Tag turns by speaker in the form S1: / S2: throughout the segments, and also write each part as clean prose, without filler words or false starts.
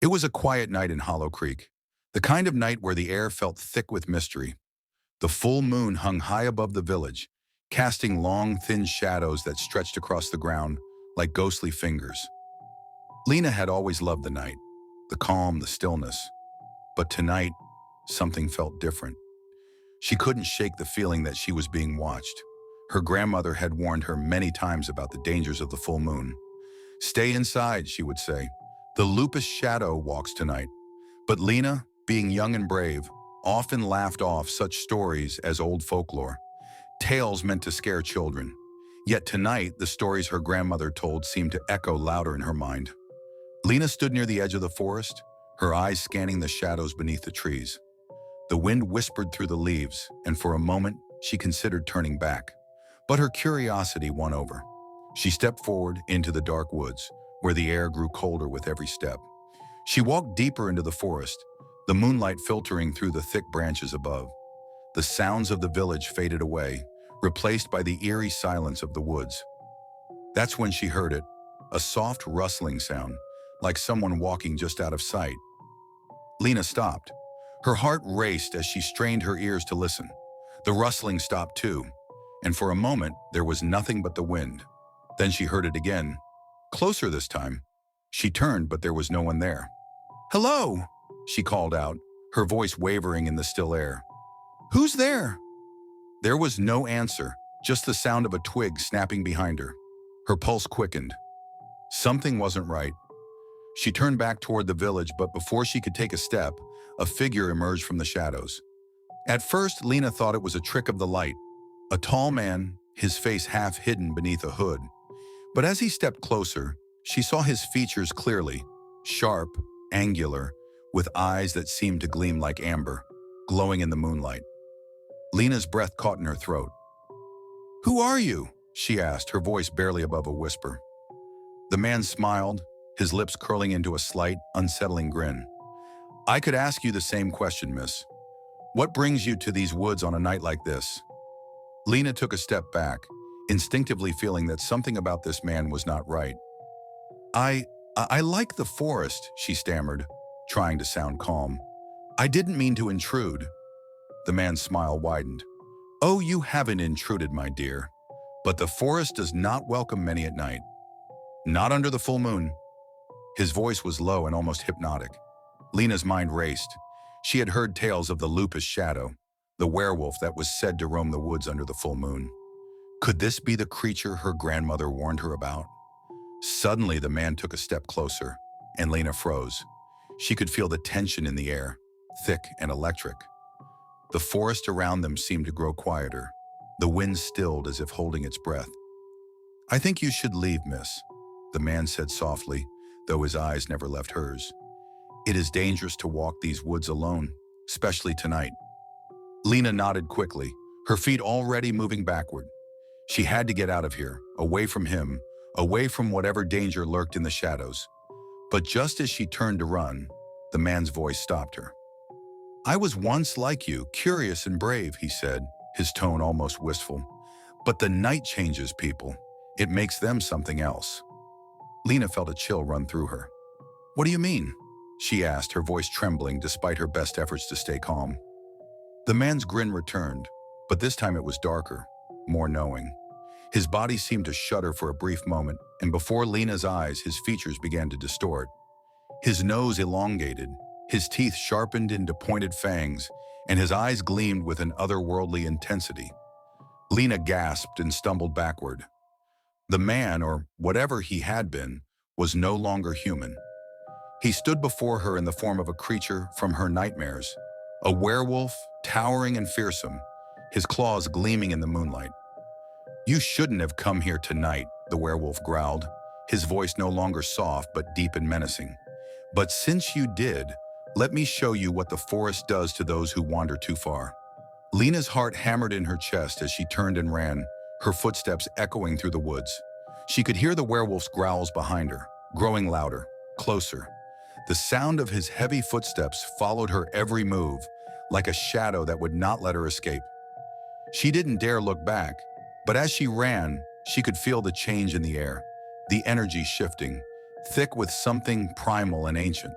S1: It was a quiet night in Hollow Creek, the kind of night where the air felt thick with mystery. The full moon hung high above the village, casting long, thin shadows that stretched across the ground like ghostly fingers. Lena had always loved the night, the calm, the stillness. But tonight, something felt different. She couldn't shake the feeling that she was being watched. Her grandmother had warned her many times about the dangers of the full moon. "Stay inside," she would say. "The lupus shadow walks tonight." But Lena, being young and brave, often laughed off such stories as old folklore, tales meant to scare children. Yet tonight, the stories her grandmother told seemed to echo louder in her mind. Lena stood near the edge of the forest, her eyes scanning the shadows beneath the trees. The wind whispered through the leaves, and for a moment, she considered turning back. But her curiosity won over. She stepped forward into the dark woods, where the air grew colder with every step. She walked deeper into the forest, the moonlight filtering through the thick branches above. The sounds of the village faded away, replaced by the eerie silence of the woods. That's when she heard it, a soft rustling sound, like someone walking just out of sight. Lena stopped. Her heart raced as she strained her ears to listen. The rustling stopped too, and for a moment there was nothing but the wind. Then she heard it again, closer this time. She turned, but there was no one there. "Hello," she called out, her voice wavering in the still air. "Who's there?" There was no answer, just the sound of a twig snapping behind her. Her pulse quickened. Something wasn't right. She turned back toward the village, but before she could take a step, a figure emerged from the shadows. At first, Lena thought it was a trick of the light, a tall man, his face half hidden beneath a hood. But as he stepped closer, she saw his features clearly, sharp, angular, with eyes that seemed to gleam like amber, glowing in the moonlight. Lena's breath caught in her throat. "Who are you?" she asked, her voice barely above a whisper. The man smiled, his lips curling into a slight, unsettling grin. "I could ask you the same question, miss. What brings you to these woods on a night like this?" Lena took a step back, instinctively feeling that something about this man was not right. I like the forest," she stammered, trying to sound calm. "I didn't mean to intrude." The man's smile widened. "Oh, you haven't intruded, my dear. But the forest does not welcome many at night. Not under the full moon." His voice was low and almost hypnotic. Lena's mind raced. She had heard tales of the lupus shadow, the werewolf that was said to roam the woods under the full moon. Could this be the creature her grandmother warned her about? Suddenly, the man took a step closer, and Lena froze. She could feel the tension in the air, thick and electric. The forest around them seemed to grow quieter. The wind stilled as if holding its breath. "I think you should leave, miss," the man said softly, though his eyes never left hers. "It is dangerous to walk these woods alone, especially tonight." Lena nodded quickly, her feet already moving backward. She had to get out of here, away from him, away from whatever danger lurked in the shadows. But just as she turned to run, the man's voice stopped her. "I was once like you, curious and brave," he said, his tone almost wistful. "But the night changes people. It makes them something else." Lena felt a chill run through her. "What do you mean?" she asked, her voice trembling despite her best efforts to stay calm. The man's grin returned, but this time it was darker, more knowing. His body seemed to shudder for a brief moment, and before Lena's eyes, his features began to distort. His nose elongated, his teeth sharpened into pointed fangs, and his eyes gleamed with an otherworldly intensity. Lena gasped and stumbled backward. The man, or whatever he had been, was no longer human. He stood before her in the form of a creature from her nightmares, a werewolf, towering and fearsome, his claws gleaming in the moonlight. "You shouldn't have come here tonight," the werewolf growled, his voice no longer soft but deep and menacing. "But since you did, let me show you what the forest does to those who wander too far." Lena's heart hammered in her chest as she turned and ran, her footsteps echoing through the woods. She could hear the werewolf's growls behind her, growing louder, closer. The sound of his heavy footsteps followed her every move, like a shadow that would not let her escape. She didn't dare look back, but as she ran, she could feel the change in the air, the energy shifting, thick with something primal and ancient.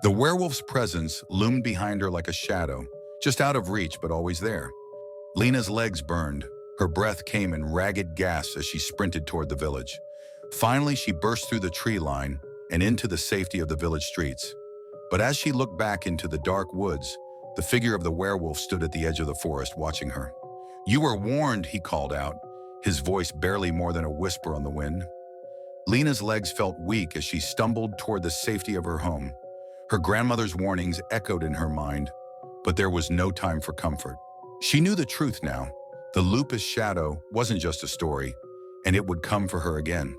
S1: The werewolf's presence loomed behind her like a shadow, just out of reach but always there. Lena's legs burned. Her breath came in ragged gasps as she sprinted toward the village. Finally, she burst through the tree line and into the safety of the village streets. But as she looked back into the dark woods, the figure of the werewolf stood at the edge of the forest watching her. "You were warned," he called out, his voice barely more than a whisper on the wind. Lena's legs felt weak as she stumbled toward the safety of her home. Her grandmother's warnings echoed in her mind, but there was no time for comfort. She knew the truth now. The lupus shadow wasn't just a story, and it would come for her again.